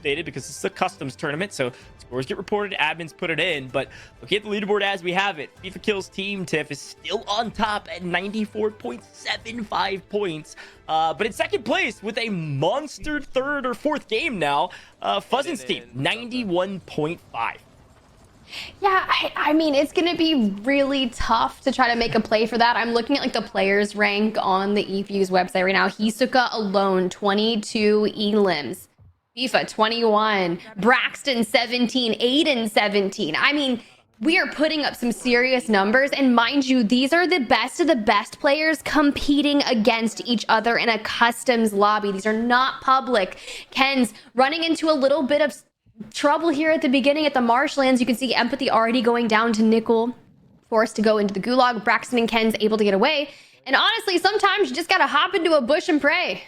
updated because this is a customs tournament, so scores get reported, admins put it in. But looking at the leaderboard as we have it, FIFA Kills team Tiff is still on top at 94.75 points. But in second place with a monster third or fourth game now, Fuzzin's team, 91.5. Yeah, I mean, it's going to be really tough to try to make a play for that. I'm looking at like the players rank on the eFuse website right now. Hisoka alone, 22 elims. FIFA, 21. Braxton, 17. Aydan, 17. I mean, we are putting up some serious numbers. And mind you, these are the best of the best players competing against each other in a customs lobby. These are not public. Ken's running into a little bit of trouble here at the beginning at the marshlands. You can see Empathy already going down to Nickel, forced to go into the gulag. Braxton and Ken's able to get away. And honestly, sometimes you just gotta hop into a bush and pray.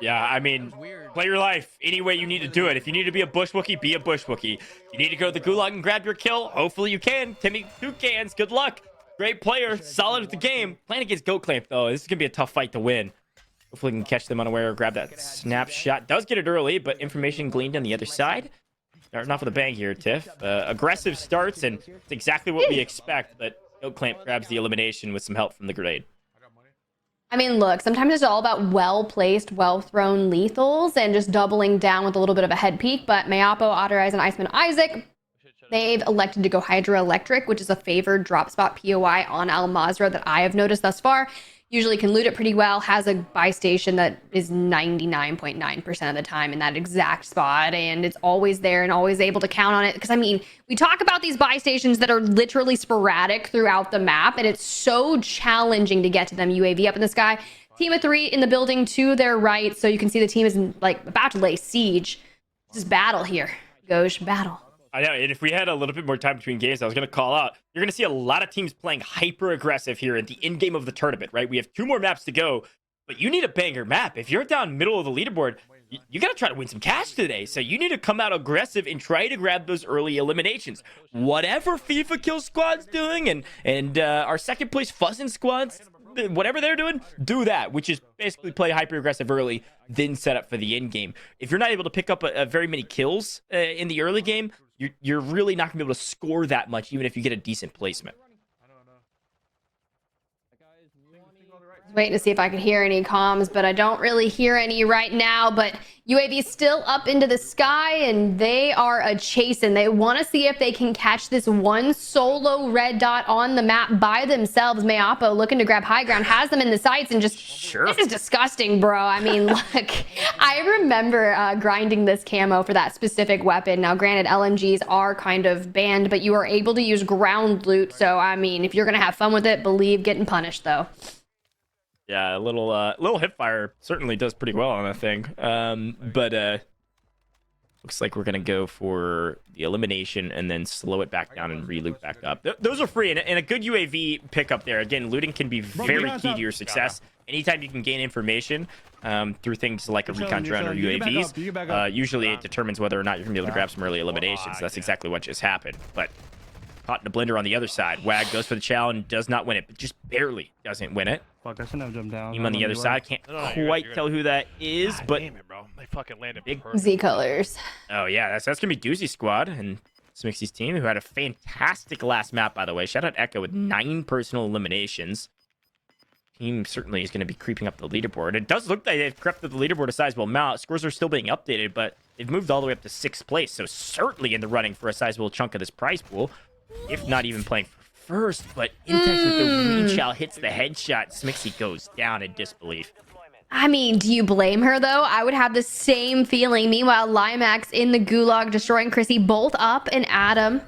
Yeah, I mean, play your life any way you need to do it. If you need to be a bush wookie, be a bush wookie. You need to go to the gulag and grab your kill. Hopefully you can. Timmy, 2 cans. Good luck. Great player. Solid with the game. Playing against Goat Clamp, though. This is going to be a tough fight to win. Hopefully we can catch them unaware, grab that snapshot. Does get it early, but information gleaned on the other side. Starting off with a bang here, Tiff. Aggressive starts, and it's exactly what we expect, but Goat Clamp grabs the elimination with some help from the grenade. I mean, look, sometimes it's all about well-placed, well-thrown lethals and just doubling down with a little bit of a head peek. But Mayapo, Otterize, and Iceman Isaac, they've elected to go Hydroelectric, which is a favored drop spot POI on Al Mazrah that I have noticed thus far. Usually can loot it pretty well, has a buy station that is 99.9% of the time in that exact spot, and it's always there and always able to count on it. Because, I mean, we talk about these buy stations that are literally sporadic throughout the map, and it's so challenging to get to them. UAV up in the sky. Team of 3 in the building to their right, so you can see the team is, like, about to lay siege. This is battle here. Gauche battle. I know, and if we had a little bit more time between games, I was going to call out, you're going to see a lot of teams playing hyper-aggressive here at the end game of the tournament, right? We have 2 more maps to go, but you need a banger map. If you're down middle of the leaderboard, you got to try to win some cash today. So you need to come out aggressive and try to grab those early eliminations. Whatever FIFA Kill Squad's doing and our second place Fuzzin' Squad's, whatever they're doing, do that, which is basically play hyper-aggressive early, then set up for the end game. If you're not able to pick up a very many kills in the early game, you're really not going to be able to score that much, even if you get a decent placement. Waiting to see if I could hear any comms, but I don't really hear any right now. But UAV still up into the sky, and they are chasing. They want to see if they can catch this one solo red dot on the map by themselves. Mayapo looking to grab high ground, has them in the sights, and just, sure. This is disgusting, bro. I mean, look, I remember grinding this camo for that specific weapon. Now, granted, LMGs are kind of banned, but you are able to use ground loot. So, I mean, if you're going to have fun with it, believe getting punished, though. Yeah, a little hipfire certainly does pretty well on that thing. But looks like we're going to go for the elimination and then slow it back down and re-loop back up. Those are free, and a good UAV pickup there. Again, looting can be very key to your success. Anytime you can gain information through things like a recon drone or UAVs, usually it determines whether or not you're going to be able to grab some early eliminations. That's exactly what just happened. But caught in a blender on the other side. Wag goes for the challenge, does not win it, but just barely doesn't win it. Fuck, I shouldn't have jumped down. Team on the other side, can't quite tell who that is, but damn it, bro. They fucking landed big Z colors. Oh yeah, that's gonna be Doozy Squad and Smixy's team, who had a fantastic last map, by the way. Shout out Echo with 9 personal eliminations. Team certainly is going to be creeping up the leaderboard. It does look like they've crept up the leaderboard a sizable amount. Scores are still being updated, but they've moved all the way up to 6th place, so certainly in the running for a sizable chunk of this prize pool, if not even playing for first. But Intex with the reach out hits the headshot. Smixy goes down in disbelief. I mean, do you blame her, though? I would have the same feeling. Meanwhile, Limax in the gulag, destroying Chrissy, both up and Adam.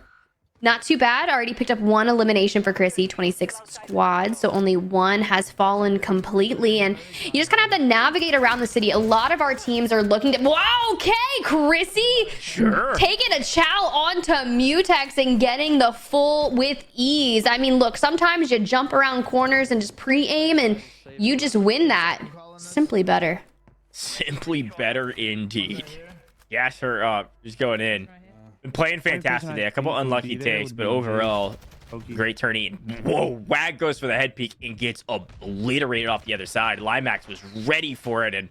Not too bad. Already picked up 1 elimination for Chrissy, 26 squads, so only 1 has fallen completely. And you just kind of have to navigate around the city. A lot of our teams are looking to... Wow, okay, Chrissy! Sure. Taking a chow onto Mutex and getting the full with ease. I mean, look, sometimes you jump around corners and just pre-aim, and you just win that. Simply better. Simply better indeed. Gas her up. Just going in. Been playing fantastic today. A couple unlucky takes, but overall, great tourney. Whoa, Wag goes for the head peek and gets obliterated off the other side. Limax was ready for it, and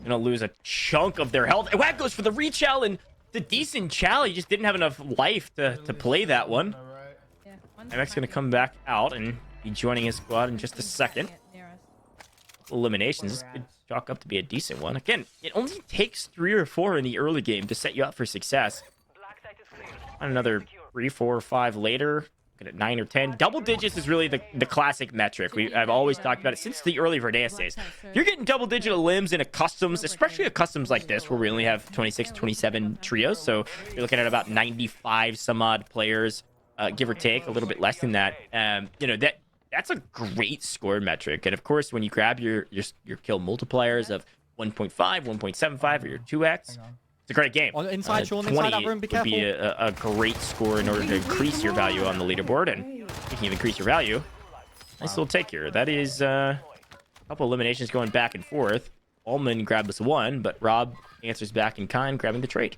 gonna lose a chunk of their health. And Wack goes for the rechal, and the decent chal. He just didn't have enough life to play that one. MX gonna come back out and be joining his squad in just a second. Eliminations. This could chalk up to be a decent one. Again, it only takes 3 or 4 in the early game to set you up for success. Another 3, 4, or 5 later. At 9 or 10, double digits is really the classic metric. I've always talked about it since the early Verdansk days. You're getting double digit limbs in a customs, especially a customs like this where we only have 26, 27 trios. So you're looking at about 95 some odd players, give or take, a little bit less than that. You know, that's a great score metric. And of course, when you grab your kill multipliers of 1.5, 1.75, or your 2x, it's a great game. Inside, Sean, 20 inside that room, be would be careful. a great score in order to increase your value on the leaderboard. And speaking of increase your value, nice little take here. That is a couple eliminations going back and forth. Allman grabbed this one, but Rob answers back in kind, grabbing the trade.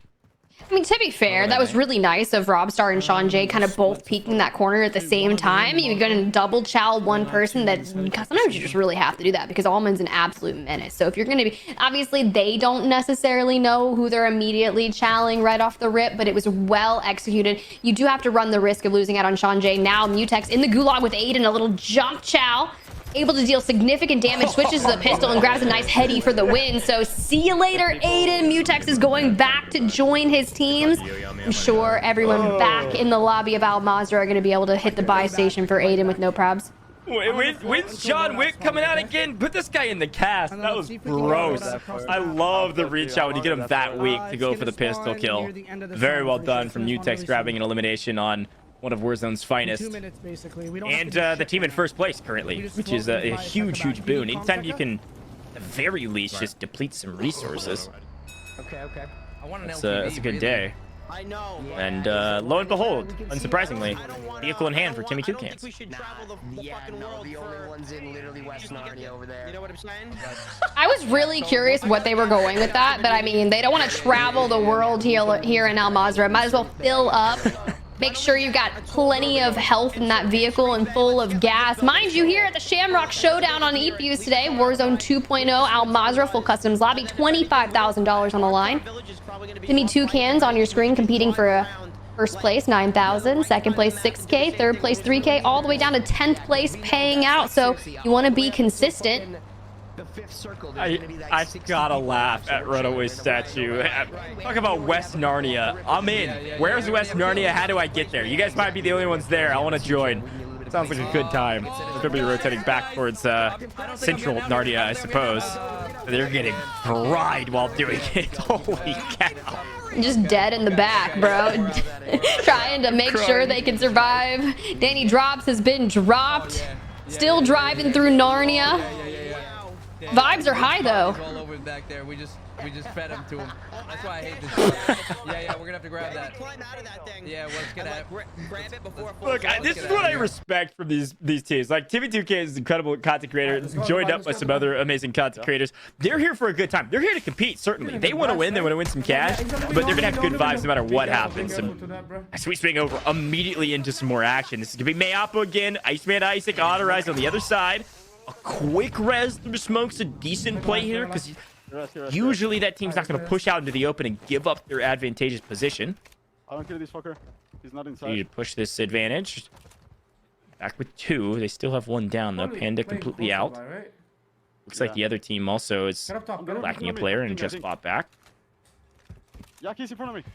I mean, to be fair, that was really nice of Robstar and Sean J kind of both peeking that corner at the same time. You're going to double chow one person. That sometimes you just really have to do that because Allman's an absolute menace. So if you're going to be, obviously they don't necessarily know who they're immediately chowing right off the rip, but it was well executed. You do have to run the risk of losing out on Sean J. Now Mutex in the gulag with Aydan, a little jump chow. Able to deal significant damage, switches the pistol and grabs a nice heady for the win. So see you later, Aydan. Mutex is going back to join his teams. I'm sure everyone back in the lobby of Al Mazrah are going to be able to hit the buy station for Aydan with no probs. With John Wick coming out again, put this guy in the cast. That was gross. I love the reach out when you get him that weak to go for the pistol kill. Very well done from Mutex, grabbing an elimination on one of Warzone's finest. And the team in first place currently, which is a huge, huge boon. Anytime you can, at the very least, just deplete some resources. Okay. It's a good day. And lo and behold, unsurprisingly, vehicle in hand for Timmy 2Cans. The only ones in literally West Narnia over there. You know what I'm saying? I was really curious what they were going with that, but I mean, they don't want to travel the world here in Al Mazrah. Might as well fill up. Make sure you got plenty of health in that vehicle and full of gas. Mind you, here at the Shamrock Showdown on eFuse today, Warzone 2.0, Al Mazrah, full customs lobby, $25,000 on the line. Timmy 2Cans on your screen competing for a first place, 9,000, second place, 6K, third place, 3K, all the way down to 10th place paying out. So you want to be consistent. I gotta laugh at Runaway Statue. Talk about West Narnia. I'm in. Where's West Narnia? How do I get there? You guys might be the only ones there. I want to join. Sounds like a good time. We're gonna be rotating back towards Central Narnia, I suppose. They're getting fried while doing it. Holy cow. Just dead in the back, bro. Trying to make sure they can survive. Danny Drops has been dropped. Still driving through Narnia. Vibes are high though. All over back there. We just fed him to him. That's why I hate this. Yeah, we're gonna have to grab that. Climb out of that thing. Yeah, let's get at grab it before. Look, this is what I respect from these teams. Like Timmy 2K is an incredible content creator, joined up with some other amazing content creators. They're here for a good time. They're here to compete. Certainly, they want to win. They want to win some cash, but they're gonna have good vibes no matter what happens. Sweet swing over immediately into some more action. This is gonna be Mayapo again. Iceman Isaac authorized on the other side. A quick res through smokes, a decent play here because usually that team's not going to push out into the open and give up their advantageous position. I don't kill this fucker. He's not inside. You need to push this advantage. Back with 2. They still have 1 down though. Panda completely out. Looks like the other team also is lacking a player and just fought back. Yaki's in front of me.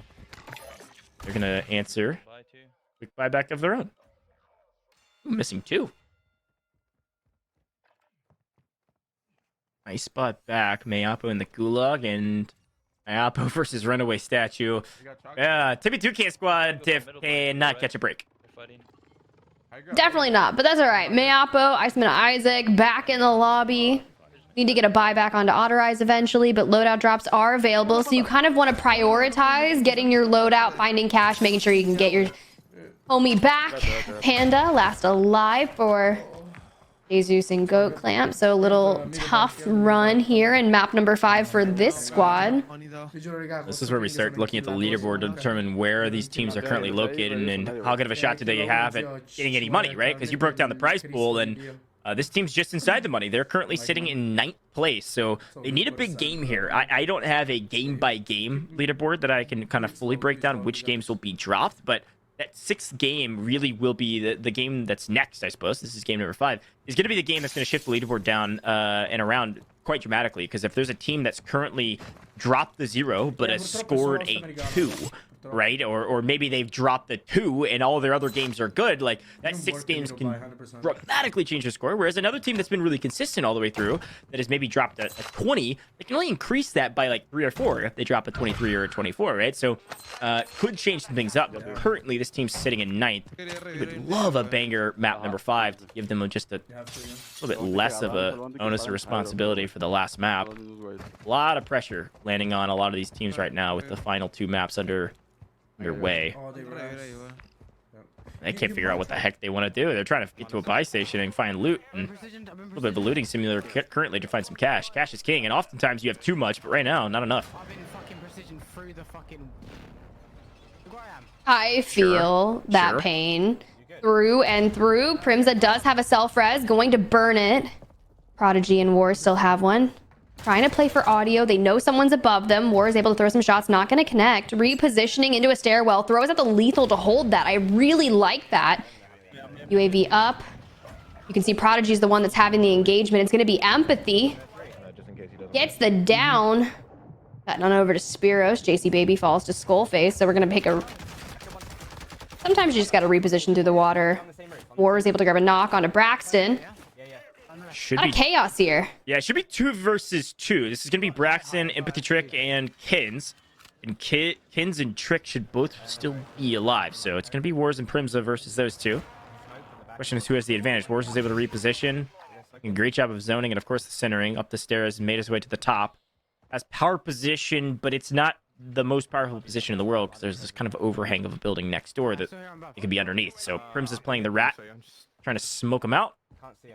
They're going to answer. Quick buyback of their own. Ooh, missing 2. Nice spot back. Mayapo in the gulag and Mayapo versus Runaway Statue. Timmy 2K squad, Tiff cannot catch a break. Definitely not, but that's all right. Mayapo, Iceman Isaac back in the lobby. Need to get a buyback onto Autorize eventually, but loadout drops are available. So you kind of want to prioritize getting your loadout, finding cash, making sure you can get your homie back. Panda last alive for Jesus and Goat Clamp. So a little tough run here in map number 5 for this squad. This is where we start looking at the leaderboard to determine where these teams are currently located and how good of a shot do they have at getting any money, right? Because you broke down the prize pool and This team's just inside the money. They're currently sitting in 9th place, so they need a big game here. I don't have a game-by-game leaderboard that I can kind of fully break down which games will be dropped, but that 6th game really will be the game that's next, I suppose. This is game number 5. Is going to be the game that's going to shift the leaderboard down and around quite dramatically, because if there's a team that's currently dropped the 0 but has scored a 2, right, or maybe they've dropped the 2 and all their other games are good, like that 6 games can dramatically change the score. Whereas another team that's been really consistent all the way through, that has maybe dropped a 20, they can only increase that by like 3 or 4 if they drop a 23 or a 24, right? So could change some things up. Currently this team's sitting in 9th. We would love a banger map number 5 to give them just a little bit less of a onus or responsibility for the last map. A lot of pressure landing on a lot of these teams right now with the final 2 maps underway. They can't figure out what the heck they want to do. They're trying to get to a buy station and find loot, and a little bit of a looting simulator currently to find some cash. Cash is king, and oftentimes you have too much, but right now, not enough. I feel that pain through and through. Primza does have a self-res, going to burn it. Prodigy and War still have one. Trying to play for audio. They know someone's above them. War is able to throw some shots. Not going to connect. Repositioning into a stairwell. Throws out the lethal to hold that. I really like that. UAV up. You can see Prodigy is the one that's having the engagement. It's going to be Empathy. Gets the down. Batting on over to Spiros. JC Baby falls to Skullface. So we're going to pick a... Sometimes you just got to reposition through the water. War is able to grab a knock onto Braxton. Should be chaos here. Yeah, it should be 2 versus 2. This is going to be Braxton, Empathy Trick, and Kins. And Kins and Trick should both still be alive. So it's going to be Wars and Primza versus those 2. Question is who has the advantage. Wars was able to reposition. Great job of zoning, and of course the centering. Up the stairs and made his way to the top. Has power position, but it's not the most powerful position in the world because there's this kind of overhang of a building next door that it could be underneath. So Primza's playing the rat, trying to smoke him out.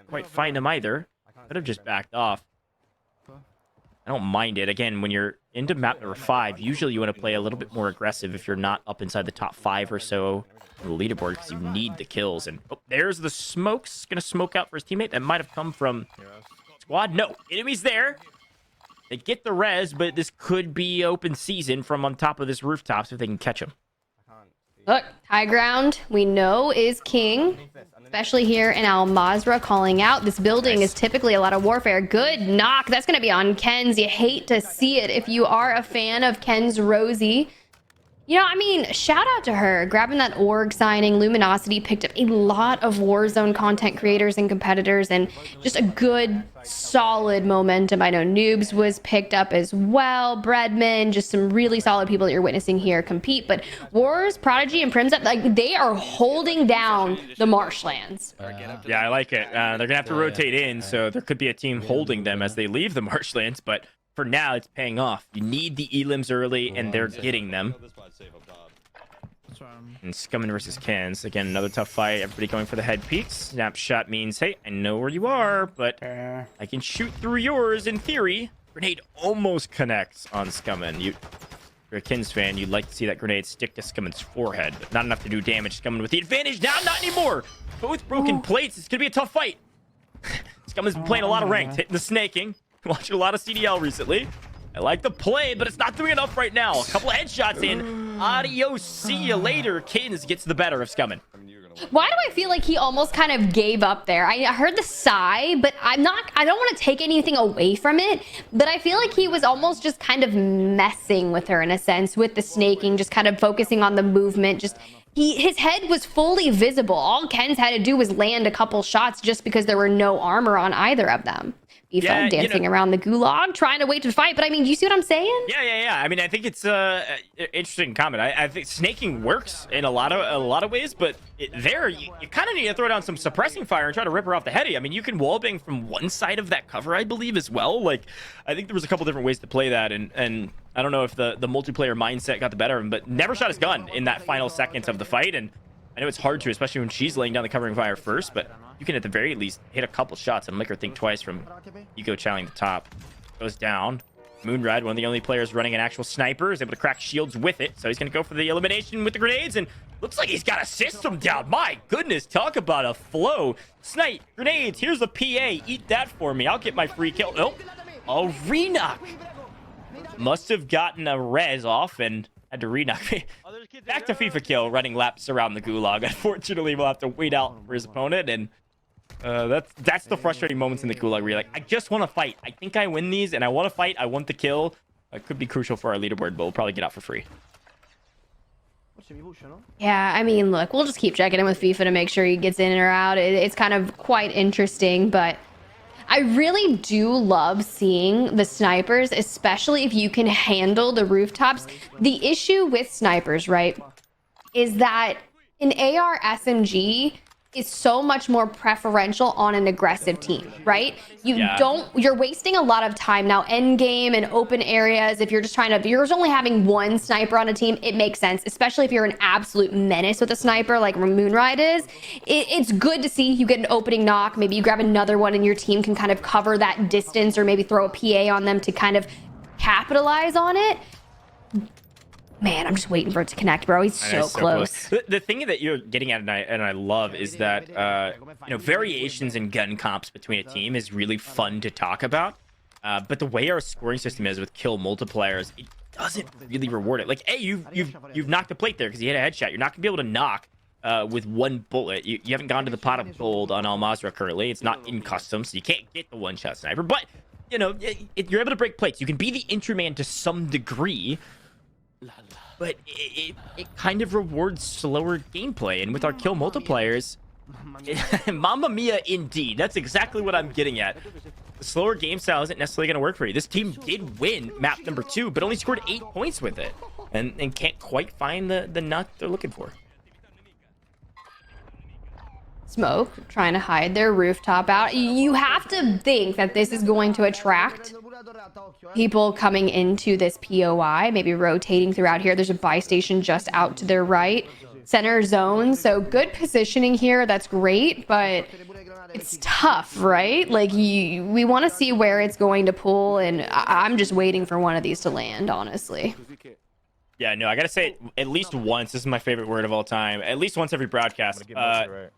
Quite find him either. Could have just backed off. I don't mind it. Again, when you're into map number 5, usually you want to play a little bit more aggressive if you're not up inside the top 5 or so on the leaderboard because you need the kills. And oh, there's the smokes. Gonna smoke out for his teammate. That might have come from squad. No, enemies there. They get the res, but this could be open season from on top of this rooftop if they can catch him. Look, high ground we know is king, especially here in Al Mazrah. Calling out this building is typically a lot of warfare. Good knock. That's going to be on Ken's. You hate to see it if you are a fan of Ken's Rosie. You know, I mean, shout out to her grabbing that org signing. Luminosity picked up a lot of Warzone content creators and competitors, and just a good solid momentum. I know Noobs was picked up as well. Breadman, just some really solid people that you're witnessing here compete. But Wars, Prodigy, and Primza, like, they are holding down the marshlands. Yeah, I like it. They're gonna have to rotate in, so there could be a team holding them as they leave the marshlands, but for now it's paying off. You need the elims early, and they're getting them. And Scummin versus Kens. Again, another tough fight. Everybody going for the head peeks. Snapshot means, hey, I know where you are, but I can shoot through yours in theory. Grenade almost connects on Scummin. If you're a Kens fan, you'd like to see that grenade stick to Scummin's forehead, but not enough to do damage. Scummin with the advantage. Now, not anymore. Both broken plates. It's going to be a tough fight. Scummin's been playing a lot of ranked, hitting the snaking. Watching a lot of CDL recently. I like the play, but it's not doing enough right now. A couple of headshots in. Adios. See you later. Kins gets the better of Scummin. Why do I feel like he almost kind of gave up there? I heard the sigh, but I don't want to take anything away from it, but I feel like he was almost just kind of messing with her in a sense with the snaking, just kind of focusing on the movement. Just his head was fully visible. All Ken's had to do was land a couple shots just because there were no armor on either of them. Yeah, dancing around the gulag, trying to wait to fight. But I mean, you see what I'm saying? Yeah. I mean, I think it's interesting comment. I think snaking works in a lot of ways, but you kind of need to throw down some suppressing fire and try to rip her off the heady. I mean, you can wallbang from one side of that cover, I believe, as well. Like, I think there was a couple different ways to play that, and I don't know if the multiplayer mindset got the better of him, but never shot his gun in that final seconds of the fight. And I know it's hard to, especially when she's laying down the covering fire first, but you can at the very least hit a couple shots and make her think twice from Eco challenging the top. Goes down. Moonride, one of the only players running an actual sniper, is able to crack shields with it. So he's going to go for the elimination with the grenades and Looks like he's got a system down. My goodness, talk about a flow. Snipe, grenades, here's a PA. Eat that for me. I'll get my free kill. Oh, a re-knock. Must have gotten a res off and had to re-knock me. Back to FIFA kill, running laps around the gulag. Unfortunately, we'll have to wait out for his opponent, and that's the frustrating moments in the gulag where you're like, I just want to fight. I think I win these, and I want to fight. I want the kill. It could be crucial for our leaderboard, but we'll probably get out for free. Yeah, I mean, look, we'll just keep checking in with FIFA to make sure he gets in or out. It's kind of quite interesting, but I really do love seeing the snipers, especially if you can handle the rooftops. The issue with snipers, right, is that an AR SMG is so much more preferential on an aggressive team, right? You're wasting a lot of time now end game and open areas. If you're just you're only having one sniper on a team, it makes sense, especially if you're an absolute menace with a sniper like Moonride is. It's good to see you get an opening knock. Maybe you grab another one and your team can kind of cover that distance, or maybe throw a PA on them to kind of capitalize on it. Man, I'm just waiting for it to connect, bro. He's so close. The thing that you're getting at, and I love, is that variations in gun comps between a team is really fun to talk about. But the way our scoring system is with kill multipliers, it doesn't really reward it. Like, hey, you've knocked a plate there because you hit a headshot. You're not gonna be able to knock with one bullet. You haven't gone to the pot of gold on Al Mazrah currently. It's not in custom, so you can't get the one-shot sniper. But you're able to break plates. You can be the entry man to some degree. But it kind of rewards slower gameplay, and with our kill multipliers, Mamma mia indeed. That's exactly what I'm getting at. The slower game style isn't necessarily going to work for you. This team did win map number 2, but only scored 8 points with it, and can't quite find the nut they're looking for. Smoke, trying to hide their rooftop out. You have to think that this is going to attract people coming into this POI, maybe rotating throughout here. There's a buy station just out to their right. Center zone, so good positioning here. That's great, but it's tough, right? Like, we want to see where it's going to pull, and I'm just waiting for one of these to land, honestly. Yeah, no, I gotta say, at least once, this is my favorite word of all time, at least once every broadcast,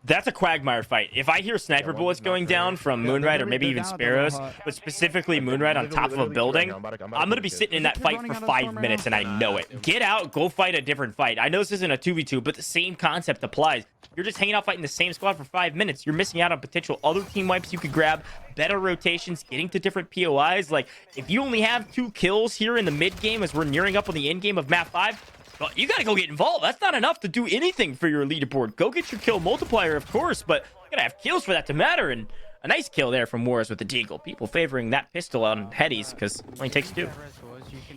that's a quagmire fight. If I hear sniper bullets going down from Moonride, or maybe even Sparrows, but specifically Moonride on top of a building, I'm gonna be sitting in that fight for 5 minutes, and I know it. Get out, go fight a different fight. I know this isn't a 2v2, but the same concept applies. You're just hanging out fighting the same squad for 5 minutes. You're missing out on potential other team wipes you could grab, better rotations, getting to different POIs. Like, if you only have 2 kills here in the mid game as we're nearing up on the end game of map 5, well, you gotta go get involved. That's not enough to do anything for your leaderboard. Go get your kill multiplier, of course, but you gotta have kills for that to matter. And a nice kill there from Wars with the Deagle. People favoring that pistol on headies because it only takes 2.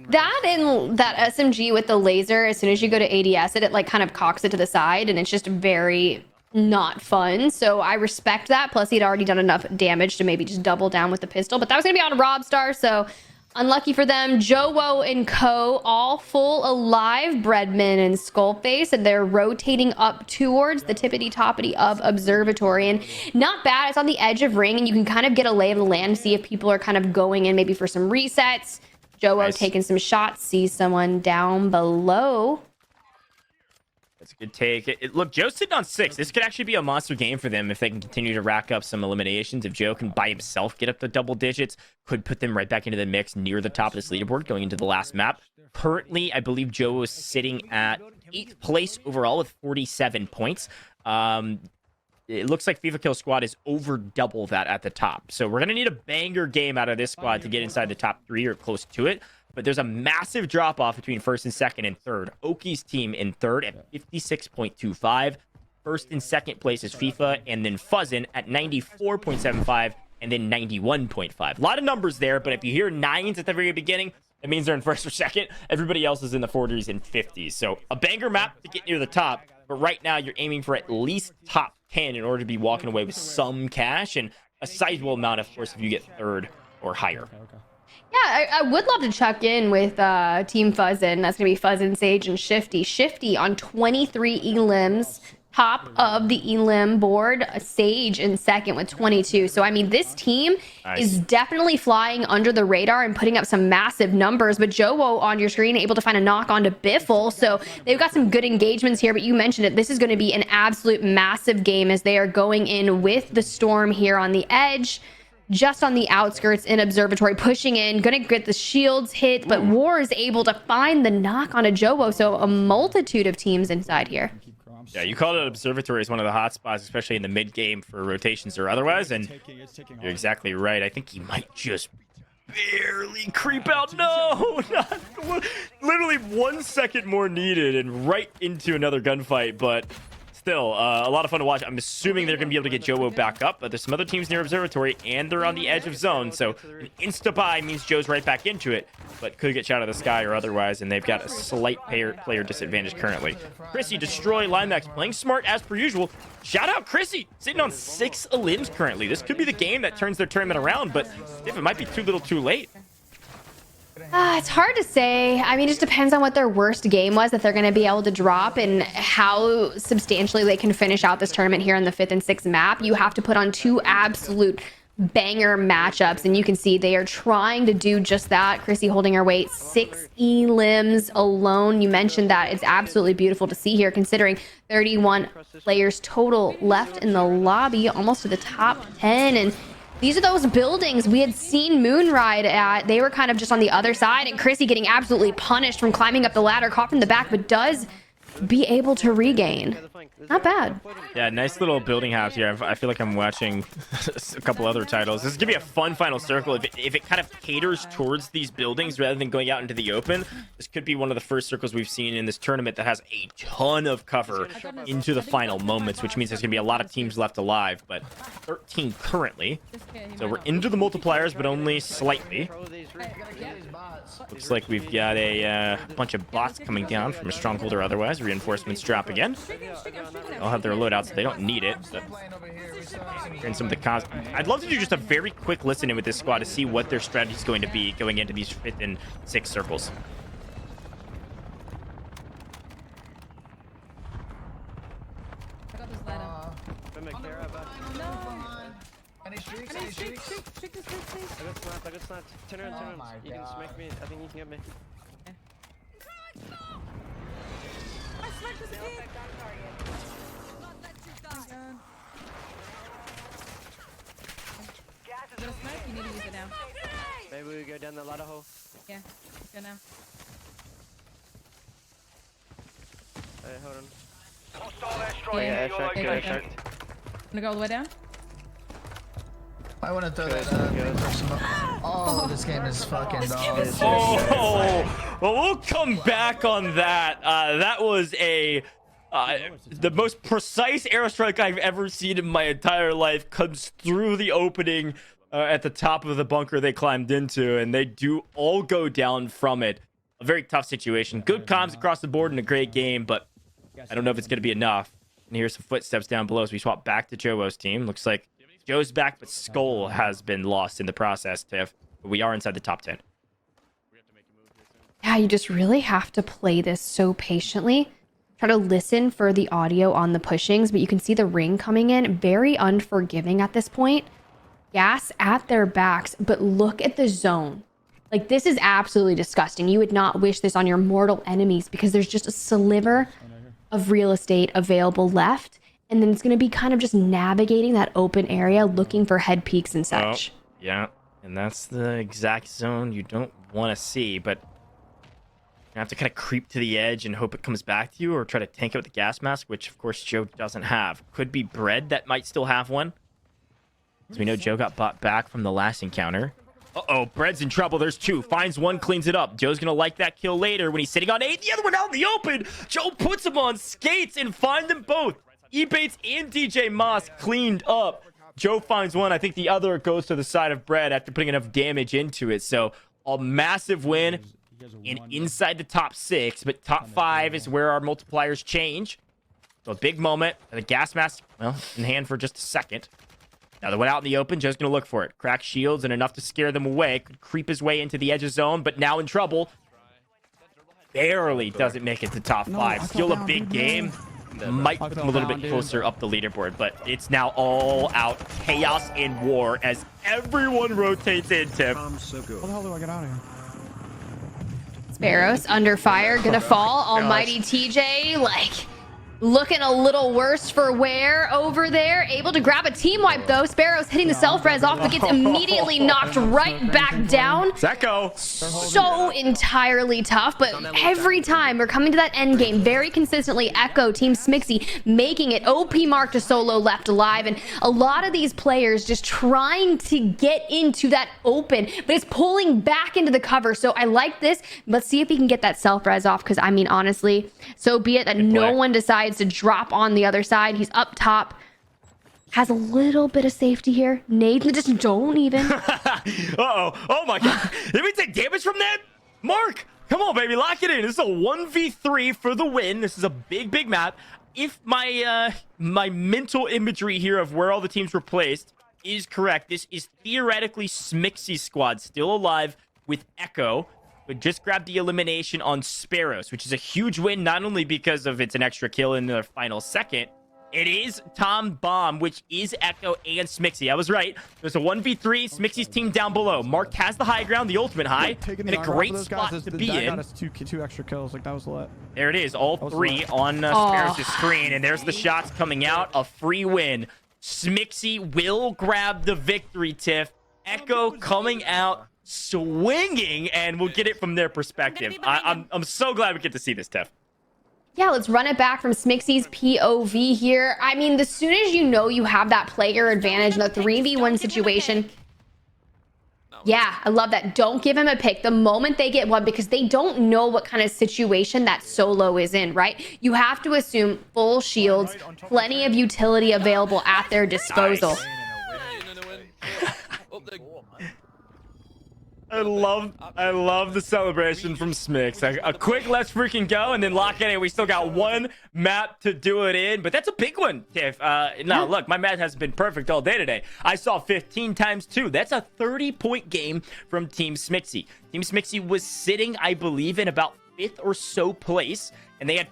That and that SMG with the laser, as soon as you go to ADS it like kind of cocks it to the side, and it's just very not fun. So I respect that. Plus, he'd already done enough damage to maybe just double down with the pistol. But that was going to be on Robstar, so unlucky for them. Joewo and co, all full alive. Breadman and Skullface, and they're rotating up towards the tippity-toppity of Observatory. And not bad. It's on the edge of ring, and you can kind of get a lay of the land, see if people are kind of going in maybe for some resets. Joewo taking some shots, sees someone down below. That's a good take. Look, Joe's sitting on 6. This could actually be a monster game for them if they can continue to rack up some eliminations. If Joe can by himself get up to double digits, could put them right back into the mix near the top of this leaderboard going into the last map. Currently, I believe Joe is sitting at 8th place overall with 47 points. It looks like FIFA Kill Squad is over double that at the top. So we're going to need a banger game out of this squad to get inside the top 3 or close to it. But there's a massive drop-off between 1st and 2nd and 3rd. Oki's team in 3rd at 56.25. 1st and 2nd place is FIFA, and then Fuzzin at 94.75, and then 91.5. A lot of numbers there, but if you hear 9s at the very beginning, it means they're in 1st or 2nd. Everybody else is in the 40s and 50s. So a banger map to get near the top. But right now, you're aiming for at least top 10 in order to be walking away with some cash, and a sizable amount, of course, if you get 3rd or higher. Yeah, I would love to check in with Team Fuzzin. That's going to be Fuzzin, Sage, and Shifty. Shifty on 23 elims, top of the elim board, Sage in second with 22. So I mean, this team is definitely flying under the radar and putting up some massive numbers. But Joewo on your screen able to find a knock onto Biffle, so they've got some good engagements here. But you mentioned it, this is going to be an absolute massive game as they are going in with the Storm here on the edge, just on the outskirts in Observatory, pushing in, gonna get the shields hit, but War is able to find the knock on a Joewo. So a multitude of teams inside here. Yeah, you called it Observatory as one of the hot spots, especially in the mid game for rotations or otherwise, and you're exactly right. I think he might just barely creep out. No, not literally 1 second more needed and right into another gunfight, but still a lot of fun to watch. I'm assuming they're going to be able to get Joewo back up, but there's some other teams near Observatory and they're on the edge of zone, so an insta buy means Joe's right back into it, but could get shot out of the sky or otherwise, and they've got a slight player disadvantage currently. Chrissy destroy Limax playing smart as per usual. Shout out Chrissy, sitting on 6 elims currently. This could be the game that turns their tournament around, but if it might be too little too late. It's hard to say. I mean, it just depends on what their worst game was that they're going to be able to drop and how substantially they can finish out this tournament here on the 5th and 6th map. You have to put on 2 absolute banger matchups, and you can see they are trying to do just that. Chrissy holding her weight, 6 elims alone. You mentioned that. It's absolutely beautiful to see here, considering 31 players total left in the lobby, almost to the top 10, and these are those buildings we had seen Moonride at. They were kind of just on the other side, and Chrissy getting absolutely punished from climbing up the ladder, caught from the back, but does be able to regain. Not bad. Yeah, nice little building house here. I feel like I'm watching a couple other titles. This is gonna be a fun final circle. If it kind of caters towards these buildings rather than going out into the open, this could be one of the first circles we've seen in this tournament that has a ton of cover into the final moments, which means there's gonna be a lot of teams left alive, but 13 currently. So we're into the multipliers, but only slightly. Looks like we've got a bunch of bots coming down from a stronghold or otherwise. Reinforcements drop again. They'll have their loadouts, so they don't need it. But and some of the cons. I'd love to do just a very quick listen in with this squad to see what their strategy is going to be going into these 5th and 6th circles. Any streaks? Any streaks? I got snapped. Turn around. You can smack me. I think you can get me. You need to use it now. Maybe we go down the ladder hole. Yeah, go now. Hey, hold on. Yeah, Airstrike. Wanna go all the way down? I want to throw that person. Oh, this game is fucking dog. Oh, well, we'll come back on that. That was a the most precise airstrike I've ever seen in my entire life. Comes through the opening at the top of the bunker they climbed into, and they do all go down from it. A very tough situation. Good comms across the board and a great game, but I don't know if it's going to be enough. And here's some footsteps down below as we swap back to Joewo's team. Looks like Joe's back, but Skull has been lost in the process, Tiff. But we are inside the top 10. Yeah, you just really have to play this so patiently. Try to listen for the audio on the pushings, but you can see the ring coming in. Very unforgiving at this point. Gas at their backs, but look at the zone. Like, this is absolutely disgusting. You would not wish this on your mortal enemies because there's just a sliver of real estate available left. And then it's going to be kind of just navigating that open area, looking for head peaks and such. Oh, yeah, and that's the exact zone you don't want to see, but you have to kind of creep to the edge and hope it comes back to you, or try to tank it with the gas mask, which, of course, Joe doesn't have. Could be Bread that might still have one, because we know Joe got bought back from the last encounter. Uh-oh, Bread's in trouble. There's 2. Finds 1, cleans it up. Joe's going to like that kill later when he's sitting on 8. The other one out in the open. Joe puts him on skates and find them both. Ebates and DJ Moss cleaned up. Joe finds one. I think the other goes to the side of Bread after putting enough damage into it. So a massive win and inside the top 6, but top 5 is where our multipliers change. So a big moment. The gas mask, well, in hand for just a second. Now, the one out in the open, Joe's going to look for it. Crack shields and enough to scare them away. Could creep his way into the edge of zone, but now in trouble. Barely doesn't make it to top 5. Still a big game. might put them a little bit closer up the leaderboard, but it's now all out chaos and war as everyone rotates in, Tiff. How the hell do I get out of here? Sparrows under fire, gonna fall. Almighty TJ, like, looking a little worse for wear over there. Able to grab a team wipe though. Sparrows hitting the self-res off, but gets immediately knocked right back down. Zeko. So entirely tough, but every time we're coming to that end game very consistently. Echo, Team Smixy making it. OP mark to solo left alive, and a lot of these players just trying to get into that open, but it's pulling back into the cover. So I like this. Let's see if he can get that self-res off, because I mean, honestly, so be it that no one decides to drop on the other side. He's up top, has a little bit of safety here. Nathan, just don't even. Uh-oh. Oh my god. Did we take damage from that? Mark, come on, baby. Lock it in. This is a 1v3 for the win. This is a big map. If my my mental imagery here of where all the teams were placed is correct, this is theoretically Smixy's squad still alive with Echo, but just grabbed the elimination on Sparrows, which is a huge win, not only because of it's an extra kill in the final second. It is Tom Bomb, which is Echo and Smixy. I was right. There's a 1v3. Smixy's team down below. Mark has the high ground, the ultimate high, and a great spot to be in. Got us two extra kills. Like, that was lit. There it is, all three on Sparrows' screen, and there's the shots coming out. A free win. Smixy will grab the victory, Tiff. Echo coming out swinging, and we'll get it from their perspective. I'm so glad we get to see this, Tiff. Yeah, let's run it back from Smixy's POV here. I mean, as soon as you know you have that player advantage in a 3v1 situation, yeah, I love that. Don't give him a pick the moment they get one, because they don't know what kind of situation that solo is in, right? You have to assume full shields, plenty of utility available at their disposal. I love the celebration from Smix. A quick let's freaking go and then lock it in. We still got one map to do it in, but that's a big one, Tiff. Now look, my math hasn't been perfect all day today. I saw 15 times 2. That's a 30-point game from Team Smixy. Team Smixy was sitting, I believe, in about 5th or so place, and they had